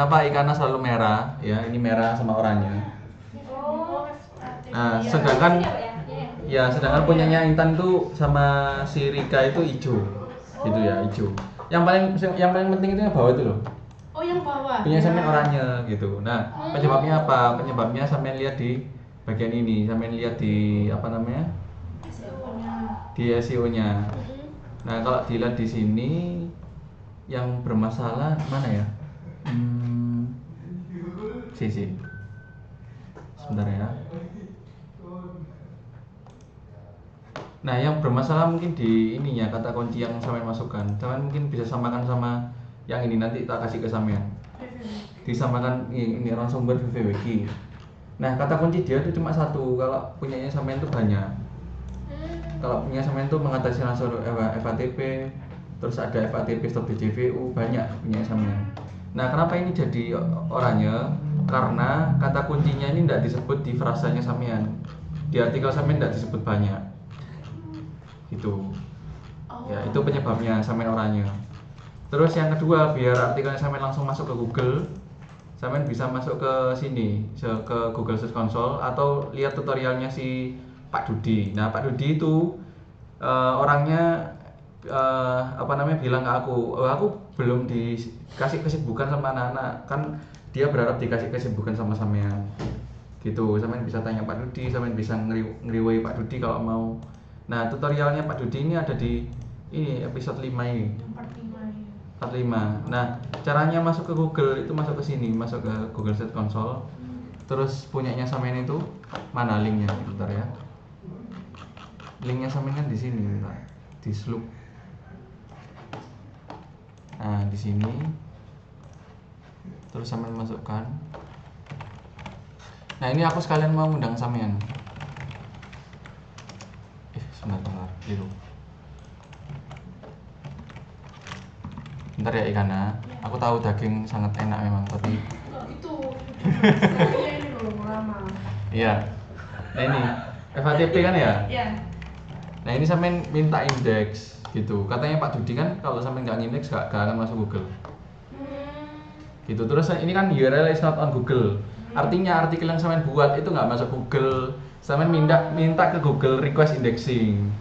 Kenapa ikannya selalu merah? Ya, ini merah sama oranye. Nah, sedangkan punyanya Intan tuh sama si Rika itu hijau. Gitu ya, hijau. Yang paling penting itu yang bawah itu loh. Oh, yang bawah. Punya sampean oranye gitu. Nah, penyebabnya apa? Penyebabnya sampean lihat di bagian ini, sampean lihat di apa namanya? Di SEO-nya. Nah, kalau dilihat di sini yang bermasalah mana ya? Sisi. Sebentar ya. Nah, yang bermasalah mungkin di ininya, kata kunci yang sampean masukkan. Sampean mungkin bisa samakan sama yang ini, nanti tak kasih ke sampean. Disamakan ini orang sumber VVWiki. Nah, kata kunci dia itu cuma satu, kalau punyanya sampean itu banyak. Kalau punya sampean itu mengatasi langsung FATP, terus ada FATP stop DJVU, banyak punya sampean. Nah, kenapa ini jadi oranye? Karena kata kuncinya ini tidak disebut di frasanya sampean. Di artikel sampean tidak disebut banyak. Gitu. Ya, itu penyebabnya sampean oranye. Terus yang kedua, biar artikelnya sampean langsung masuk ke Google, sampean bisa masuk ke sini, ke Google Search Console atau lihat tutorialnya si Pak Dudi. Nah, Pak Dudi itu orangnya bilang ke aku belum dikasih kesibukan sama anak-anak, kan dia berharap dikasih kesibukan sama sampean gitu. Sampean bisa tanya Pak Dudi, sampean bisa ngeriwai Pak Dudi kalau mau. Nah, tutorialnya Pak Dudi ini ada di ini episode 5 ini. Part 5. Nah, caranya masuk ke Google itu masuk ke sini, masuk ke Google Search Console. Terus punyanya sampean itu mana linknya? Bentar ya. Linknya sampean kan di sini, bentar. Di Sloop. Nah, di sini. Terus sampean masukkan. Nah, ini aku sekalian mau undang sampean. Sebentar, biru. Bentar ya Ikana. Aku tahu daging sangat enak memang, tapi itu ini belum lama. Iya. Nah, ini FATP kan ya? Iya. Nah, ini sampean minta indeks gitu. Katanya Pak Dudi kan kalau sampean nggak indeks gak akan masuk Google. Gitu. Terus ini kan URL is not on Google. Artinya artikel yang sampean buat itu nggak masuk Google. Sampean minta ke Google request indexing.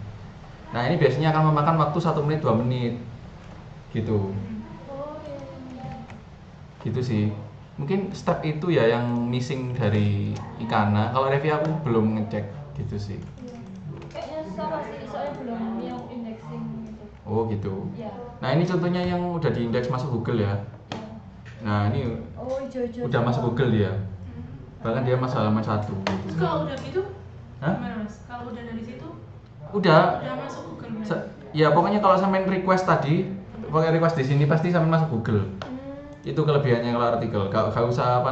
Nah, ini biasanya akan memakan waktu 1 menit 2 menit. Gitu. Gitu sih. Mungkin step itu ya yang missing dari Ikana. Kalau Revi aku belum ngecek gitu sih. Kayaknya sama sih, soalnya belum yang indexing gitu. Oh gitu. Ya. Nah, ini contohnya yang udah diindeks masuk Google ya. Nah, ini udah masuk Google dia. Bahkan dia masuk halaman 1 gitu. Kalau udah gitu, Hah? gimana Mas? Kalau udah dari situ Udah masuk Google. Ya, pokoknya kalau sampean request tadi, pokoknya request di sini pasti sampean masuk Google. Itu kelebihannya kalau artikel. Gak usah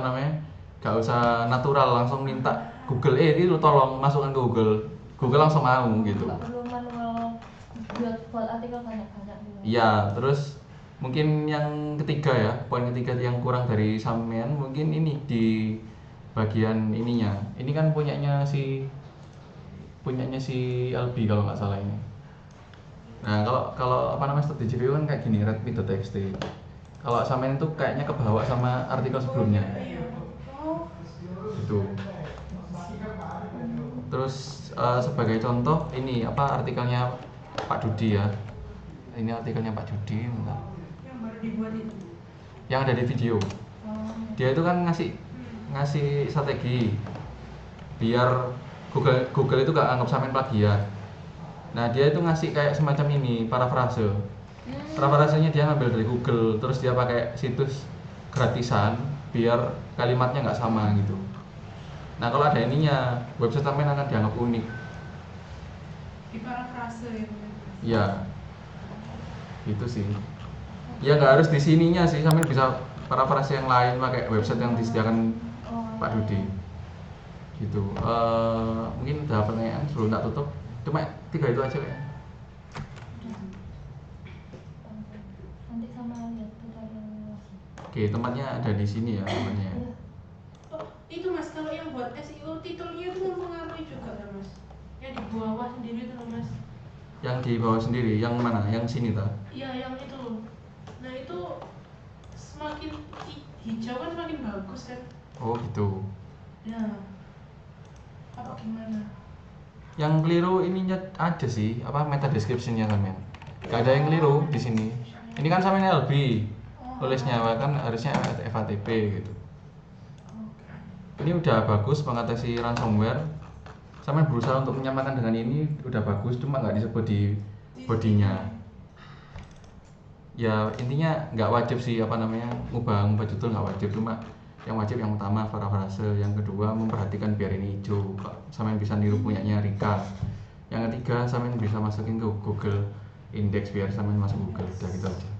gak usah natural, langsung minta Google itu tolong masukkan ke Google. Google langsung mau gitu. Gak perlu manual buat artikel banyak-banyak gitu. Iya, terus mungkin yang ketiga ya, poin ketiga yang kurang dari sampean mungkin ini di bagian ininya. Ini kan punyanya si LB kalau nggak salah ini. Nah, kalau strategi review kan kayak gini, redmi.txt. Kalau sampean itu kayaknya kebawa sama artikel sebelumnya. Gitu. Terus sebagai contoh ini artikelnya Pak Dudi ya. Ini artikelnya Pak Dudi, bentar. Yang baru dibuat itu. Yang ada di video. Dia itu kan ngasih strategi biar Google itu gak anggap sampean plagiat. Nah, dia itu ngasih kayak semacam ini, parafrase. Parafrasenya dia ngambil dari Google, terus dia pakai situs gratisan biar kalimatnya nggak sama gitu. Nah, kalau ada ininya, website sampean akan dianggap unik. Di parafrase ya. Iya. Itu sih. Ya nggak harus di sininya sih, sampean bisa parafrase yang lain pakai website yang disediakan Pak Dudi. Gitu. Mungkin udah pertanyaan sebelum tak tutup. Cuma 3 itu aja kayaknya. Nanti sama lihat tutorialnya. Oke, tempatnya ada di sini ya tempatnya. Oh, itu Mas, kalau yang buat SEO titelnya itu mempengaruhi juga kan Mas? Yang di bawah sendiri itu loh Mas. Yang di bawah sendiri, yang mana? Yang sini ta? Iya, yang itu loh. Nah, itu semakin hijau kan semakin bagus kan. Oh gitu. Nah, apa gimana? Yang keliru ininya aja sih, apa meta description-nya sampean. Gak ada yang keliru di sini. Ini kan sampean LB. Tulisnya kan harusnya FATP gitu. Ini udah bagus mengatasi ransomware. Sampean berusaha untuk menyamakan dengan ini udah bagus, cuma nggak disebut di bodinya. Ya intinya nggak wajib sih apa namanya ngubah judul nggak wajib, cuma yang wajib yang pertama parafrase, yang kedua memperhatikan biar ini hijau. Sampean bisa niru punyanya Rika. Yang ketiga sampean bisa masukin ke Google Index biar sampean masuk Google, udah gitu aja.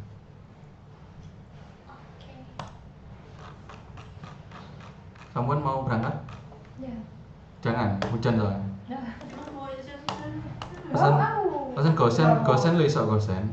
Kamuan mau berangkat? Ya. Jangan, hujan soalnya. Nah. Emang mau jalan-jalan? Pesan gosen lo iso gosen.